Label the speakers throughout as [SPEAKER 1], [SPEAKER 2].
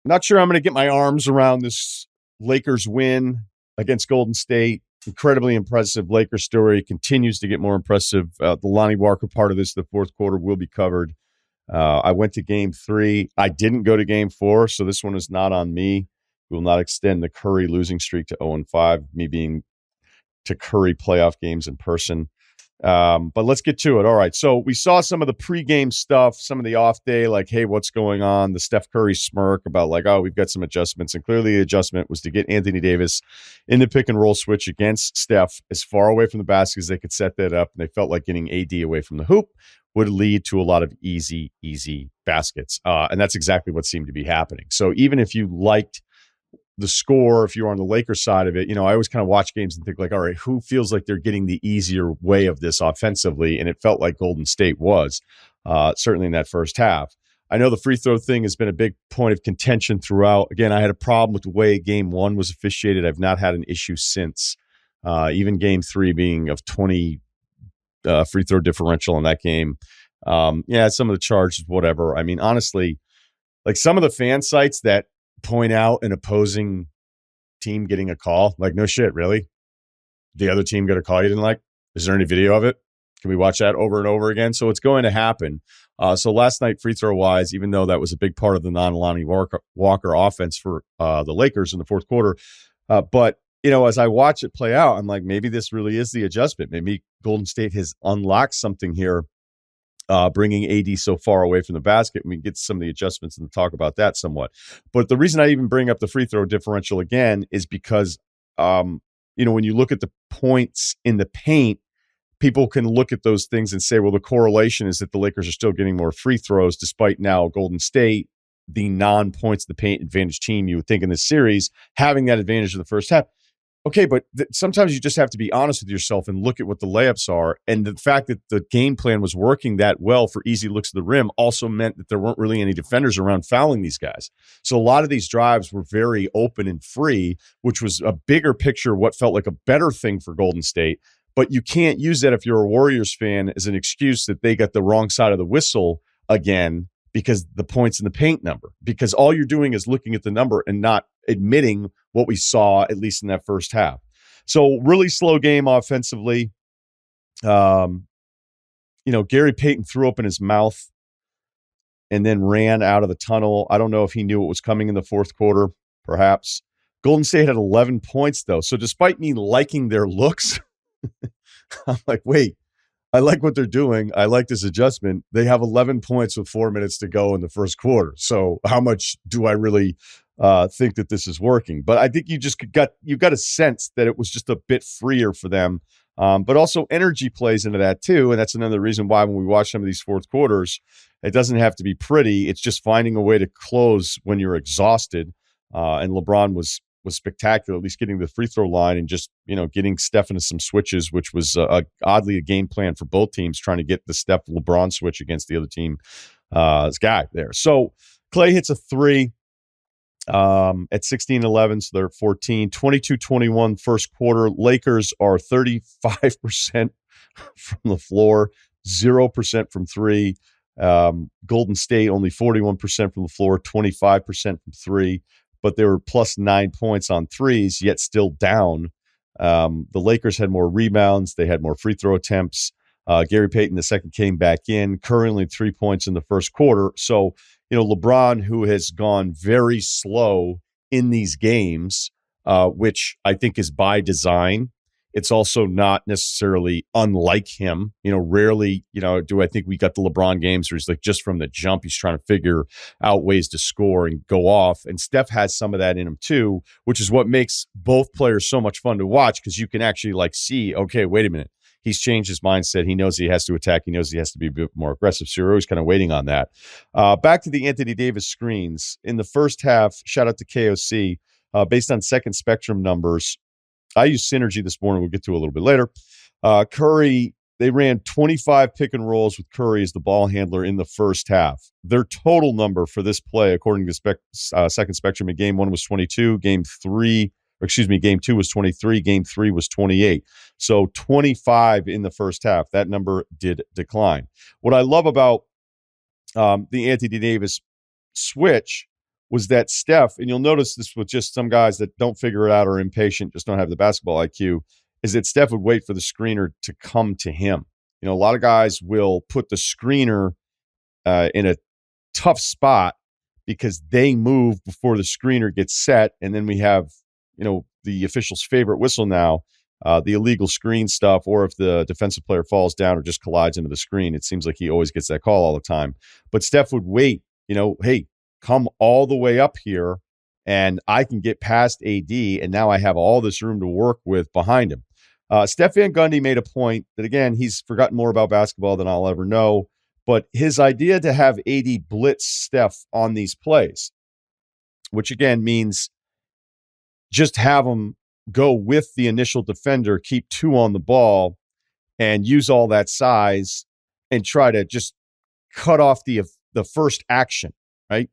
[SPEAKER 1] Not sure I'm going to get my arms around this Lakers win against Golden State. Incredibly impressive Lakers story continues to get more impressive. The Lonnie Walker part of this, the fourth quarter, will be covered. I went to game 3. I didn't go to game 4, so this one is not on me. We will not extend the Curry losing streak to 0-5, me being to Curry playoff games in person. But let's get to it. All right. So we saw some of the pregame stuff, some of the off day, like, hey, what's going on? The Steph Curry smirk about like, oh, we've got some adjustments. And clearly the adjustment was to get Anthony Davis in the pick and roll switch against Steph as far away from the basket as they could set that up. And they felt like getting AD away from the hoop would lead to a lot of easy baskets. And that's exactly what seemed to be happening. So even if you liked the score, if you're on the Lakers side of it, I always kind of watch games and think like, all right, who feels like they're getting the easier way of this offensively? And it felt like Golden State was, certainly in that first half. I know the free throw thing has been a big point of contention throughout. Again, I had a problem with the way game 1 was officiated. I've not had an issue since, even game 3 being of 20 free throw differential in that game. Some of the charges, whatever. I mean, honestly, like some of the fan sites that point out an opposing team getting a call, like, no shit, really? The other team got a call you didn't like? Is there any video of it? Can we watch that over and over again? So it's going to happen. So last night, free throw wise, even though that was a big part of the non-Lonnie Walker offense for the Lakers in the fourth quarter, but as I watch it play out, I'm like, maybe this really is the adjustment. Maybe Golden State has unlocked something here, bringing AD so far away from the basket. And we get some of the adjustments and talk about that somewhat. But the reason I even bring up the free throw differential again is because, when you look at the points in the paint, people can look at those things and say, well, the correlation is that the Lakers are still getting more free throws, despite now Golden State, the non-points the paint advantage team, you would think in this series, having that advantage in the first half. Okay, but sometimes you just have to be honest with yourself and look at what the layups are. And the fact that the game plan was working that well for easy looks at the rim also meant that there weren't really any defenders around fouling these guys. So a lot of these drives were very open and free, which was a bigger picture, what felt like a better thing for Golden State. But you can't use that if you're a Warriors fan as an excuse that they got the wrong side of the whistle again because the points in the paint number. Because all you're doing is looking at the number and not admitting what we saw, at least in that first half. So really slow game offensively. Gary Payton threw open his mouth and then ran out of the tunnel. I don't know if he knew what was coming in the fourth quarter, perhaps. Golden State had 11 points, though. So despite me liking their looks, I'm like, wait, I like what they're doing. I like this adjustment. They have 11 points with 4 minutes to go in the first quarter. So how much do I really think that this is working? But I think you got a sense that it was just a bit freer for them. But also energy plays into that too. And that's another reason why when we watch some of these fourth quarters, it doesn't have to be pretty. It's just finding a way to close when you're exhausted. And LeBron was spectacular, at least getting the free throw line and just, getting Steph into some switches, which was oddly a game plan for both teams, trying to get the Steph LeBron switch against the other team, guy there. So Clay hits a 3 at 16-11, so they're at 14, 22-21 first quarter. Lakers are 35% from the floor, 0% from 3. Golden State only 41% from the floor, 25% from 3. But they were plus 9 points on threes, yet still down. The Lakers had more rebounds. They had more free throw attempts. Gary Payton II came back in, currently 3 points in the first quarter. So, LeBron, who has gone very slow in these games, which I think is by design. It's also not necessarily unlike him. Rarely, do I think we got the LeBron games where he's like just from the jump, he's trying to figure out ways to score and go off. And Steph has some of that in him too, which is what makes both players so much fun to watch because you can actually see, okay, wait a minute. He's changed his mindset. He knows he has to attack. He knows he has to be a bit more aggressive. So you're always kind of waiting on that. Back to the Anthony Davis screens. In the first half, shout out to KOC, based on Second Spectrum numbers, I used Synergy this morning. We'll get to it a little bit later. Curry, they ran 25 pick and rolls with Curry as the ball handler in the first half. Their total number for this play, according to Second Spectrum, in game 1 was 22. Game 2 was 23. Game 3 was 28. So 25 in the first half. That number did decline. What I love about the Anthony Davis switch was that Steph, and you'll notice this with just some guys that don't figure it out or impatient, just don't have the basketball IQ, is that Steph would wait for the screener to come to him. A lot of guys will put the screener in a tough spot because they move before the screener gets set, and then we have, the official's favorite whistle now, the illegal screen stuff, or if the defensive player falls down or just collides into the screen. It seems like he always gets that call all the time. But Steph would wait, hey, come all the way up here, and I can get past AD, and now I have all this room to work with behind him. Steph Van Gundy made a point that, again, he's forgotten more about basketball than I'll ever know, but his idea to have AD blitz Steph on these plays, which again means just have him go with the initial defender, keep two on the ball, and use all that size and try to just cut off the first action, right?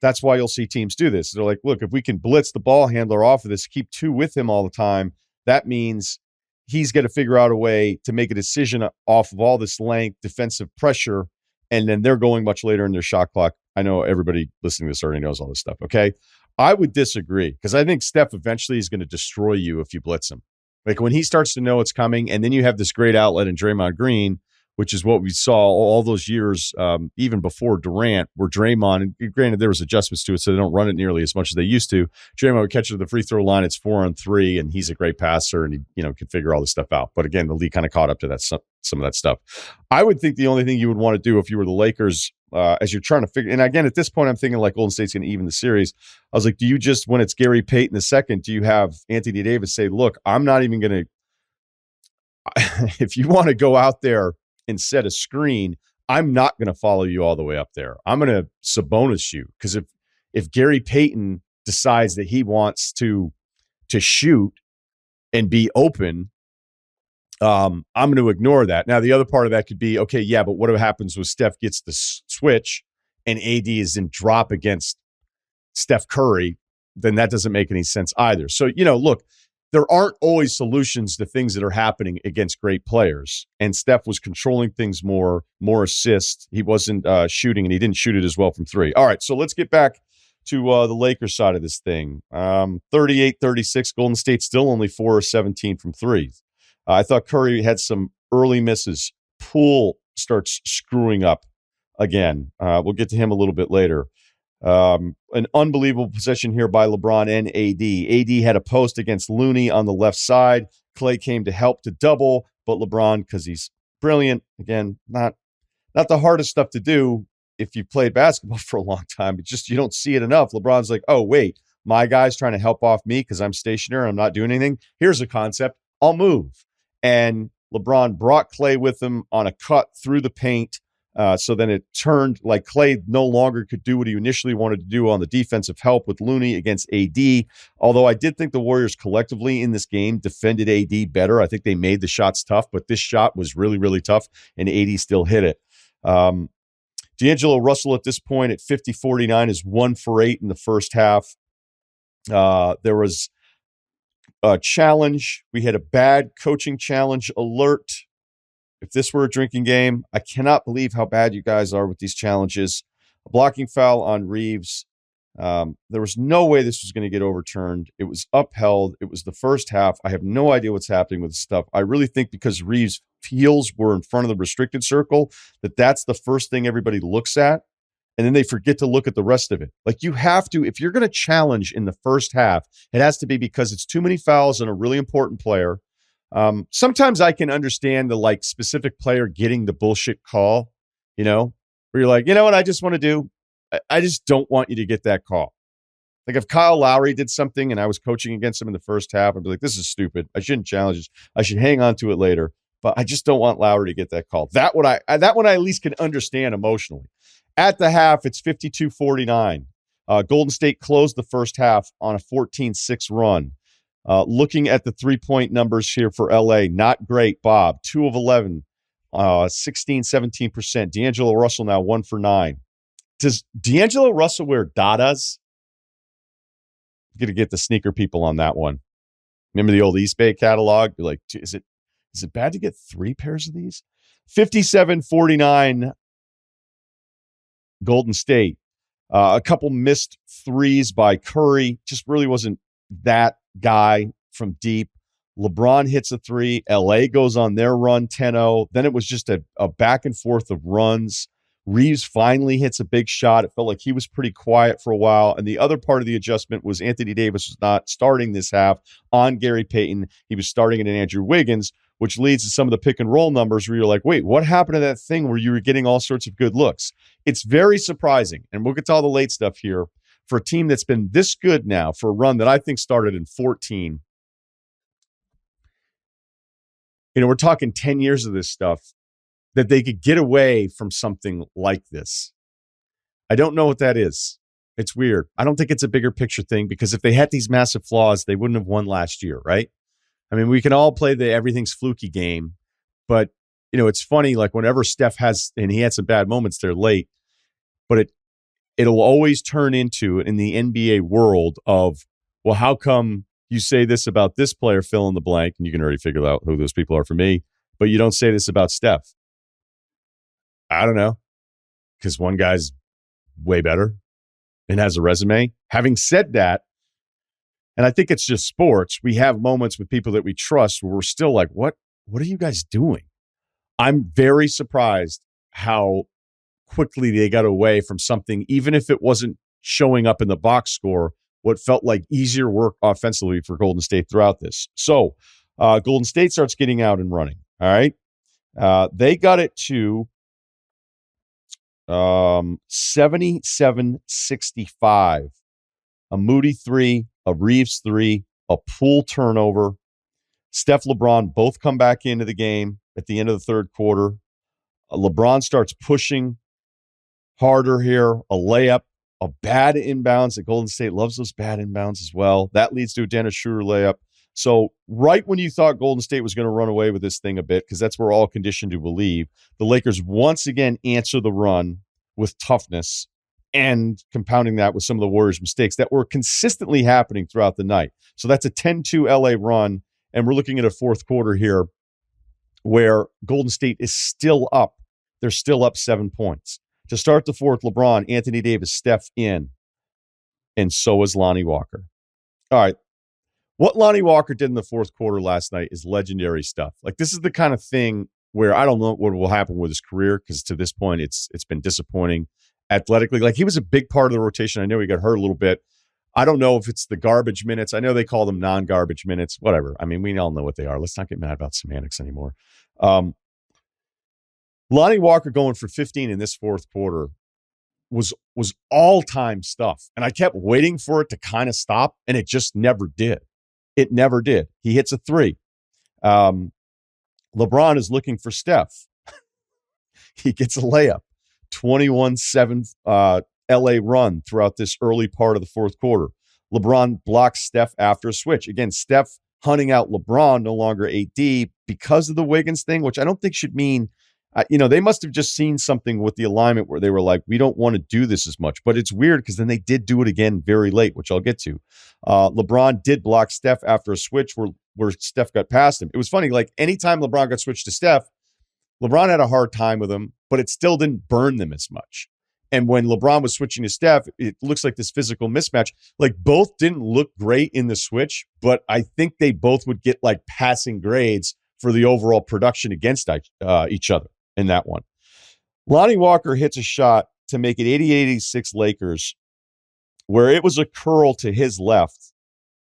[SPEAKER 1] That's why you'll see teams do this. They're like, look, if we can blitz the ball handler off of this, keep two with him all the time, that means he's got to figure out a way to make a decision off of all this length, defensive pressure, and then they're going much later in their shot clock. I know everybody listening to this already knows all this stuff, okay? I would disagree because I think Steph eventually is going to destroy you if you blitz him. Like when he starts to know it's coming, and then you have this great outlet in Draymond Green, which is what we saw all those years, even before Durant, where Draymond, and granted there was adjustments to it, so they don't run it nearly as much as they used to. Draymond would catch it at the free throw line. It's 4-on-3, and he's a great passer, and he can figure all this stuff out. But again, the league kind of caught up to that some of that stuff. I would think the only thing you would want to do if you were the Lakers, as you're trying to figure, and again at this point I'm thinking like Golden State's going to even the series. I was like, do you just, when it's Gary Payton the second, do you have Anthony Davis say, look, I'm not even going to. If you want to go out there and set a screen, I'm not going to follow you all the way up there. I'm going to Sabonis you, because if Gary Payton decides that he wants to shoot and be open, I'm going to ignore that. Now, the other part of that could be, okay, yeah, but what happens when Steph gets the switch and AD is in drop against Steph Curry? Then that doesn't make any sense either. So, look, there aren't always solutions to things that are happening against great players. And Steph was controlling things more assists. He wasn't shooting, and he didn't shoot it as well from three. All right, so let's get back to the Lakers side of this thing. 38-36, Golden State still only 4 or 17 from three. I thought Curry had some early misses. Poole starts screwing up again. We'll get to him a little bit later. An unbelievable possession here by LeBron and AD. AD had a post against Looney on the left side. Clay came to help to double, but LeBron, because he's brilliant, again, not the hardest stuff to do if you've played basketball for a long time. It's just you don't see it enough. LeBron's like, oh, wait, my guy's trying to help off me because I'm stationary. I'm not doing anything. Here's a concept. I'll move. And LeBron brought Clay with him on a cut through the paint. So then it turned like Clay no longer could do what he initially wanted to do on the defensive help with Looney against AD. Although I did think the Warriors collectively in this game defended AD better. I think they made the shots tough, but this shot was really, really tough, and AD still hit it. D'Angelo Russell at this point at 50-49 is 1 for 8 in the first half. There was a challenge. We had a bad coaching challenge alert. If this were a drinking game, I cannot believe how bad you guys are with these challenges. A blocking foul on Reeves. There was no way this was going to get overturned. It was upheld. It was the first half. I have no idea what's happening with this stuff. I really think because Reeves' heels were in front of the restricted circle, that's the first thing everybody looks at, and then they forget to look at the rest of it. Like you have to, if you're going to challenge in the first half, it has to be because it's too many fouls on a really important player. Sometimes I can understand the specific player getting the bullshit call, where you're like, you know what I just want to do? I just don't want you to get that call. Like if Kyle Lowry did something and I was coaching against him in the first half, I'd be like, this is stupid. I shouldn't challenge this. I should hang on to it later, but I just don't want Lowry to get that call. That one I at least can understand emotionally. At the half, it's 52-49. Golden State closed the first half on a 14-6 run. Looking at the three-point numbers here for LA, not great, Bob. 2 of 11, 16-17%. D'Angelo Russell now 1 for 9. Does D'Angelo Russell wear Dadas? I'm going to get the sneaker people on that one. Remember the old East Bay catalog? Be like, is it bad to get 3 pairs of these? 57-49 Golden State. A couple missed threes by Curry. Just really wasn't that guy from deep. LeBron hits a three. LA goes on their run 10-0. Then it was just a back and forth of runs. Reeves finally hits a big shot. It felt like he was pretty quiet for a while. And the other part of the adjustment was Anthony Davis was not starting this half on Gary Payton. He was starting it in Andrew Wiggins, which leads to some of the pick and roll numbers where you're like, wait, what happened to that thing where you were getting all sorts of good looks? It's very surprising. And we'll get to all the late stuff here for a team that's been this good now for a run that I think started in 14. We're talking 10 years of this stuff, that they could get away from something like this. I don't know what that is. It's weird. I don't think it's a bigger picture thing, because if they had these massive flaws, they wouldn't have won last year, right? I mean, we can all play the everything's fluky game, but it's funny, like whenever Steph has, and he had some bad moments there late, but it'll always turn into, in the NBA world, of, well, how come you say this about this player, fill in the blank, and you can already figure out who those people are for me, but you don't say this about Steph? I don't know, because one guy's way better and has a resume. Having said that, and I think it's just sports, we have moments with people that we trust where we're still like, what are you guys doing? I'm very surprised how quickly they got away from something, even if it wasn't showing up in the box score, what felt like easier work offensively for Golden State throughout this. So Golden State starts getting out and running. All right. They got it to 77-65. A Moody three, a Reeves three, a Poole turnover. Steph, LeBron both come back into the game at the end of the third quarter. LeBron starts pushing harder here. A layup, a bad inbounds. The Golden State loves those bad inbounds as well. That leads to a Dennis Schroeder layup. So right when you thought Golden State was going to run away with this thing a bit, because that's what we're all conditioned to believe, the Lakers once again answer the run with toughness, and compounding that with some of the Warriors' mistakes that were consistently happening throughout the night. So that's a 10-2 LA run, and we're looking at a fourth quarter here where Golden State is still up. They're still up 7 points. To start the fourth, LeBron, Anthony Davis, Steph in, and so is Lonnie Walker. All right. What Lonnie Walker did in the fourth quarter last night is legendary stuff. Like, this is the kind of thing where I don't know what will happen with his career, because to this point it's been disappointing athletically. Like, he was a big part of the rotation. I know he got hurt a little bit. I don't know if it's the garbage minutes. I know they call them non-garbage minutes, whatever. I mean, we all know what they are. Let's not get mad about semantics anymore. Lonnie Walker going for 15 in this fourth quarter was all-time stuff. And I kept waiting for it to kind of stop, and it just never did. It never did. He hits a three. LeBron is looking for Steph. He gets a layup. 21-7 LA run throughout this early part of the fourth quarter. LeBron blocks Steph after a switch. Again, Steph hunting out LeBron, no longer AD, because of the Wiggins thing, which I don't think should mean, they must have just seen something with the alignment where they were like, we don't want to do this as much. But it's weird because then they did do it again very late, which I'll get to. LeBron did block Steph after a switch where Steph got past him. It was funny, like anytime LeBron got switched to Steph, LeBron had a hard time with him, but it still didn't burn them as much. And when LeBron was switching to Steph, it looks like this physical mismatch. Like, both didn't look great in the switch, but I think they both would get like passing grades for the overall production against each other in that one. Lonnie Walker hits a shot to make it 88-86 Lakers, where it was a curl to his left,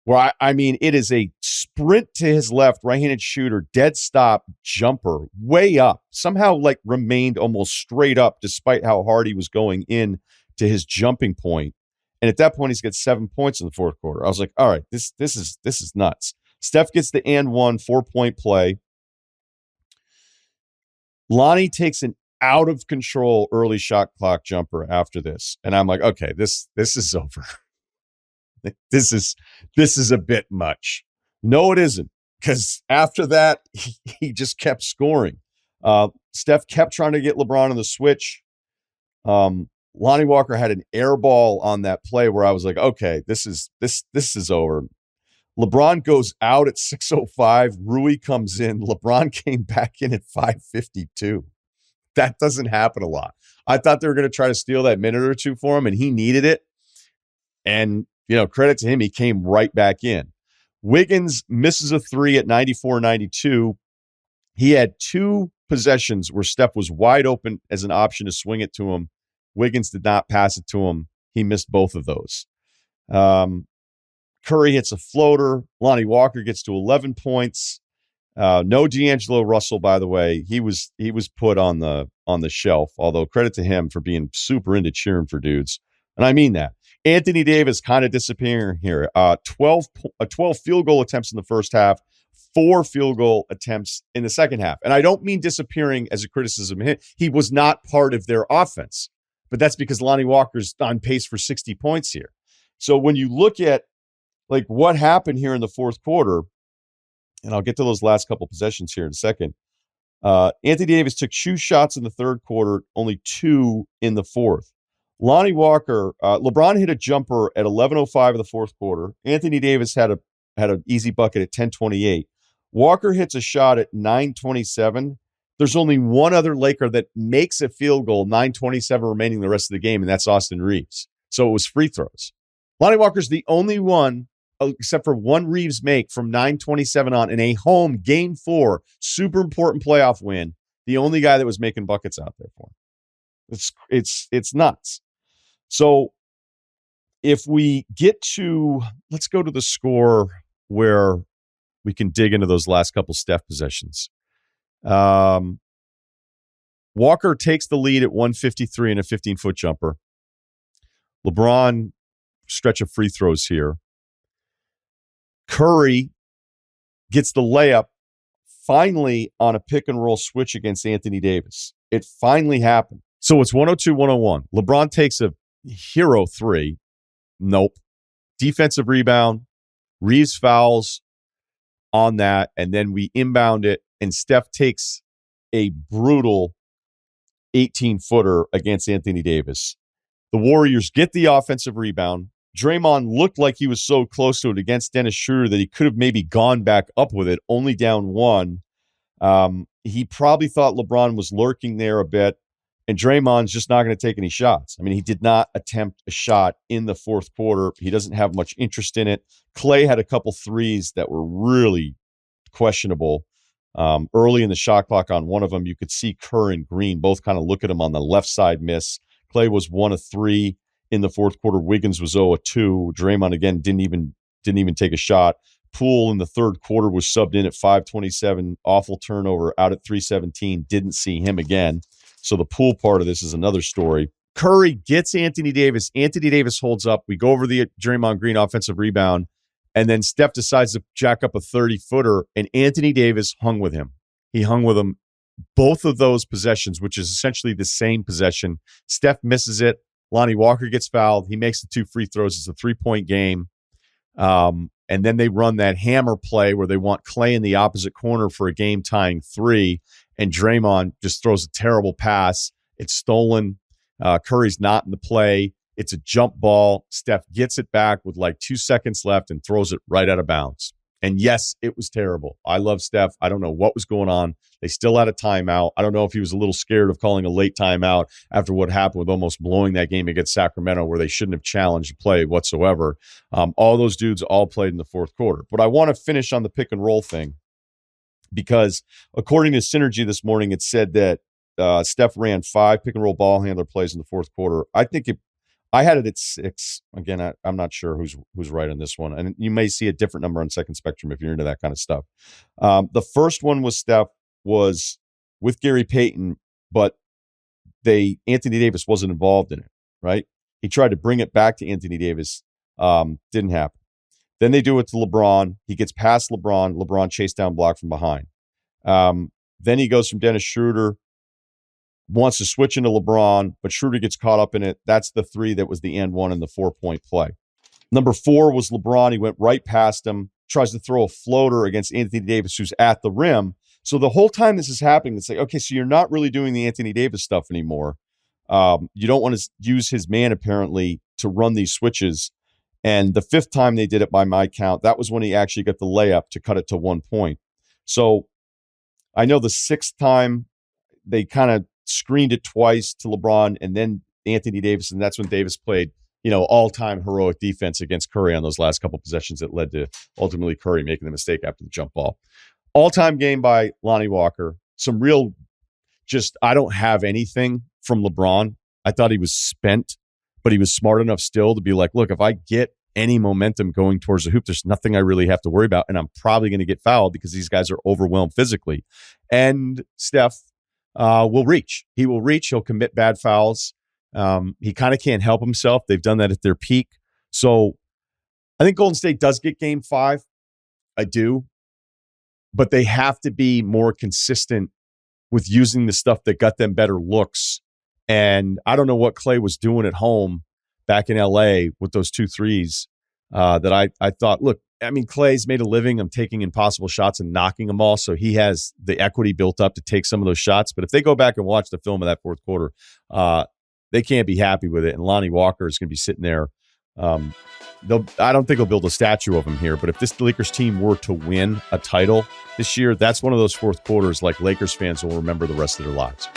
[SPEAKER 1] where I mean, it is a sprint to his left, right-handed shooter, dead stop jumper, way up, somehow like remained almost straight up despite how hard he was going in to his jumping point. And at that point, he's got 7 points in the fourth quarter. I was like, all right, this is nuts. Steph gets the and one 4-point play. Lonnie takes an out of control early shot clock jumper after this. And I'm like, okay, this is over. This is a bit much. No, it isn't. Because after that, he just kept scoring. Steph kept trying to get LeBron on the switch. Lonnie Walker had an air ball on that play where I was like, okay, this is over. LeBron goes out at 6:05. Rui comes in. LeBron came back in at 5:52. That doesn't happen a lot. I thought they were going to try to steal that minute or two for him, and he needed it. And, credit to him, he came right back in. Wiggins misses a three at 94-92. He had two possessions where Steph was wide open as an option to swing it to him. Wiggins did not pass it to him. He missed both of those. Curry hits a floater. Lonnie Walker gets to 11 points. No D'Angelo Russell, by the way. He was put on the shelf, although credit to him for being super into cheering for dudes. And I mean that. Anthony Davis kind of disappearing here. 12 field goal attempts in the first half, 4 field goal attempts in the second half. And I don't mean disappearing as a criticism. He was not part of their offense. But that's because Lonnie Walker's on pace for 60 points here. So when you look at what happened here in the fourth quarter, and I'll get to those last couple possessions here in a second. Anthony Davis took 2 shots in the third quarter, only 2 in the fourth. Lonnie Walker, LeBron hit a jumper at 11:05 of the fourth quarter. Anthony Davis had an easy bucket at 10:28. Walker hits a shot at 9:27. There's only one other Laker that makes a field goal, 9:27 remaining the rest of the game, and that's Austin Reeves. So it was free throws. Lonnie Walker's the only one, except for one Reeves make from 9:27 on in a home Game 4, super important playoff win. The only guy that was making buckets out there for him. It's nuts. So if we let's go to the score where we can dig into those last couple Steph possessions. Walker takes the lead at 153 in a 15-foot jumper. LeBron stretch of free throws here. Curry gets the layup finally on a pick and roll switch against Anthony Davis. It finally happened. So it's 102-101. LeBron takes a hero 3. Nope. Defensive rebound. Reeves fouls on that, and then we inbound it, and Steph takes a brutal 18-footer against Anthony Davis. The Warriors get the offensive rebound. Draymond looked like he was so close to it against Dennis Schroeder that he could have maybe gone back up with it, only down 1. He probably thought LeBron was lurking there a bit, and Draymond's just not going to take any shots. I mean, he did not attempt a shot in the fourth quarter. He doesn't have much interest in it. Clay had a couple threes that were really questionable. Early in the shot clock on one of them, you could see Kerr and Green both kind of look at him on the left side miss. Clay was 1 of 3 in the fourth quarter. Wiggins was 0 of 2. Draymond again didn't even take a shot. Poole in the third quarter was subbed in at 5:27. Awful turnover out at 3:17. Didn't see him again. So the Poole part of this is another story. Curry gets Anthony Davis. Anthony Davis holds up. We go over the Draymond Green offensive rebound, and then Steph decides to jack up a 30-footer, and Anthony Davis hung with him. He hung with him both of those possessions, which is essentially the same possession. Steph misses it. Lonnie Walker gets fouled. He makes the 2 free throws. It's a 3-point game. And then they run that hammer play where they want Clay in the opposite corner for a game-tying 3, and Draymond just throws a terrible pass. It's stolen. Curry's not in the play. It's a jump ball. Steph gets it back with 2 seconds left and throws it right out of bounds. And yes, it was terrible. I love Steph. I don't know what was going on. They still had a timeout. I don't know if he was a little scared of calling a late timeout after what happened with almost blowing that game against Sacramento, where they shouldn't have challenged play whatsoever. All those dudes all played in the fourth quarter. But I want to finish on the pick and roll thing, because according to Synergy this morning, it said that Steph ran 5 pick and roll ball handler plays in the fourth quarter. I had it at 6. Again, I'm not sure who's right on this one. And you may see a different number on Second Spectrum if you're into that kind of stuff. The first one was Steph was with Gary Payton, but Anthony Davis wasn't involved in it, right? He tried to bring it back to Anthony Davis. Didn't happen. Then they do it to LeBron. He gets past LeBron. LeBron chased down block from behind. Then he goes from Dennis Schroeder, wants to switch into LeBron, but Schroeder gets caught up in it. That's the 3 that was the and 1 in the 4-point play. Number 4 was LeBron. He went right past him, tries to throw a floater against Anthony Davis, who's at the rim. So the whole time this is happening, it's like, okay, so you're not really doing the Anthony Davis stuff anymore. You don't want to use his man, apparently, to run these switches. And the 5th time they did it by my count, that was when he actually got the layup to cut it to 1 point. So I know the 6th time they kind of screened it twice to LeBron and then Anthony Davis, and that's when Davis played, all-time heroic defense against Curry on those last couple possessions that led to ultimately Curry making the mistake after the jump ball. All-time game by Lonnie Walker. Some real I don't have anything from LeBron. I thought he was spent, but he was smart enough still to be like, look, if I get any momentum going towards the hoop, there's nothing I really have to worry about, and I'm probably going to get fouled because these guys are overwhelmed physically. And Steph will reach. He will reach. He'll commit bad fouls. He kind of can't help himself. They've done that at their peak. So I think Golden State does get game 5. I do. But they have to be more consistent with using the stuff that got them better looks. And I don't know what Clay was doing at home back in LA with those 2 threes that I thought, look, I mean, Clay's made a living of taking impossible shots and knocking them all. So he has the equity built up to take some of those shots. But if they go back and watch the film of that fourth quarter, they can't be happy with it. And Lonnie Walker is going to be sitting there. I don't think they'll build a statue of him here, but if this Lakers team were to win a title this year, that's one of those fourth quarters like Lakers fans will remember the rest of their lives.